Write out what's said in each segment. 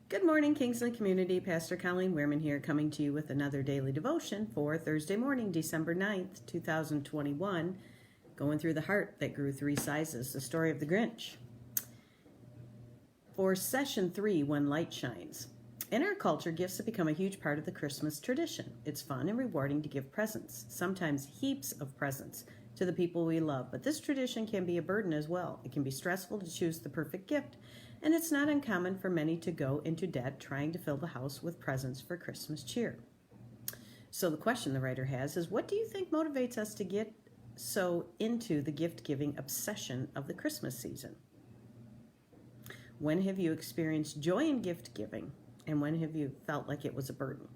Good morning, Kingsley community. Pastor Colleen Wehrman here, coming to you with another daily devotion for Thursday morning, December 9th, 2021. Going through the heart that grew three sizes, the story of the Grinch. For session 3, When Light Shines. In our culture, gifts have become a huge part of the Christmas tradition. It's fun and rewarding to give presents, sometimes heaps of presents, to the people we love. But this tradition can be a burden as well. It can be stressful to choose the perfect gift, and it's not uncommon for many to go into debt trying to fill the house with presents for Christmas cheer. So the question the writer has is, what do you think motivates us to get so into the gift-giving obsession of the Christmas season? When have you experienced joy in gift-giving, and when have you felt like it was a burden?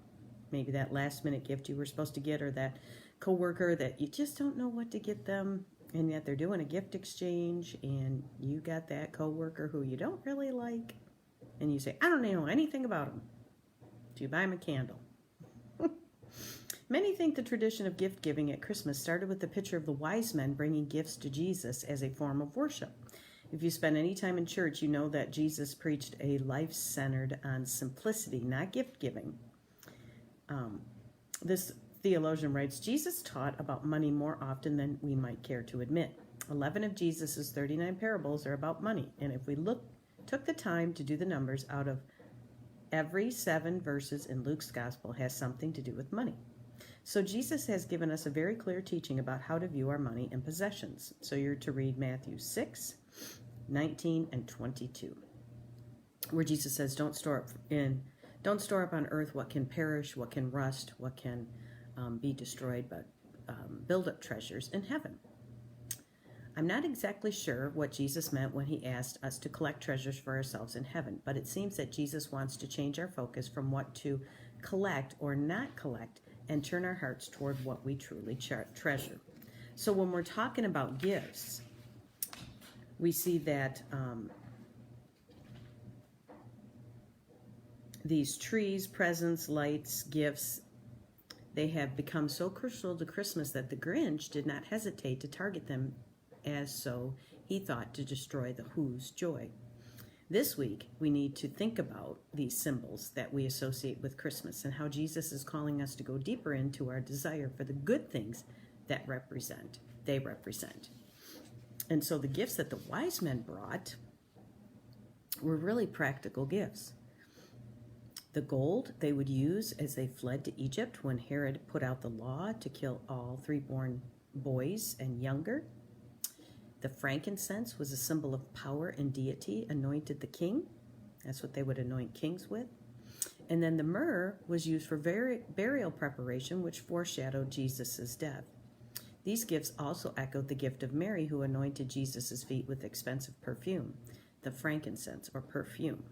Maybe that last-minute gift you were supposed to get, or that coworker that you just don't know what to get them, and yet they're doing a gift exchange, and you got that coworker who you don't really like, and you say, I don't know anything about them. Do you buy them a candle? Many think the tradition of gift giving at Christmas started with the picture of the wise men bringing gifts to Jesus as a form of worship. If you spend any time in church, you know that Jesus preached a life centered on simplicity, not gift giving. This theologian writes, Jesus taught about money more often than we might care to admit. 11 of Jesus' 39 parables are about money, and if we took the time to do the numbers, out of every 7 verses in Luke's gospel has something to do with money. So Jesus has given us a very clear teaching about how to view our money and possessions. So you're to read Matthew 6, 19, and 22, where Jesus says, don't store up on earth what can perish, what can rust, what can be destroyed, but build up treasures in heaven. I'm not exactly sure what Jesus meant when he asked us to collect treasures for ourselves in heaven, but it seems that Jesus wants to change our focus from what to collect or not collect and turn our hearts toward what we truly treasure. So when we're talking about gifts, we see that these trees, presents, lights, gifts, they have become so crucial to Christmas that the Grinch did not hesitate to target them, as so he thought to destroy the Who's joy. This week, we need to think about these symbols that we associate with Christmas and how Jesus is calling us to go deeper into our desire for the good things that they represent. And so the gifts that the wise men brought were really practical gifts. The gold they would use as they fled to Egypt when Herod put out the law to kill all three-born boys and younger. The frankincense was a symbol of power and deity, anointed the king. That's what they would anoint kings with. And then the myrrh was used for burial preparation, which foreshadowed Jesus' death. These gifts also echoed the gift of Mary, who anointed Jesus' feet with expensive perfume, the frankincense or perfume.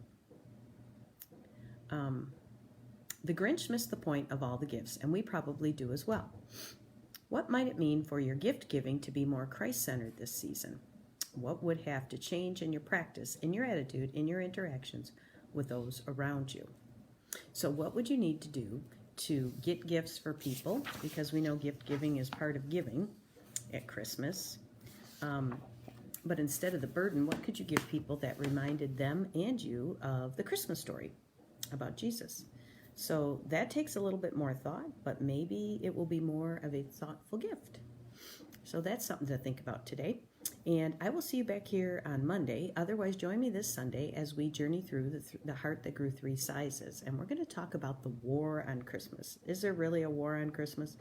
The Grinch missed the point of all the gifts, and we probably do as well. What might it mean for your gift giving to be more Christ-centered this season? What would have to change in your practice, in your attitude, in your interactions with those around you? So what would you need to do to get gifts for people? Because we know gift giving is part of giving at Christmas. But instead of the burden, what could you give people that reminded them and you of the Christmas story about Jesus? So that takes a little bit more thought, but maybe it will be more of a thoughtful gift. So that's something to think about today. And I will see you back here on Monday. Otherwise, join me this Sunday as we journey through the heart that grew three sizes. And we're going to talk about the war on Christmas. Is there really a war on Christmas?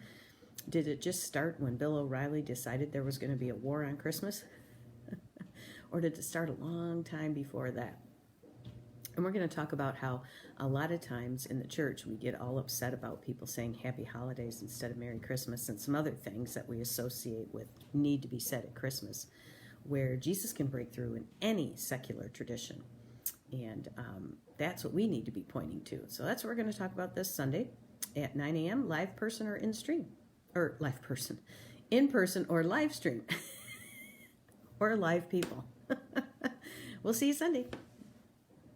Did it just start when Bill O'Reilly decided there was going to be a war on Christmas? Or did it start a long time before that? And we're going to talk about how a lot of times in the church we get all upset about people saying Happy Holidays instead of Merry Christmas, and some other things that we associate with need to be said at Christmas, where Jesus can break through in any secular tradition. And that's what we need to be pointing to. So that's what we're going to talk about this Sunday at 9 a.m., live person or in stream. Or live person. In person or live stream. Or live people. We'll see you Sunday.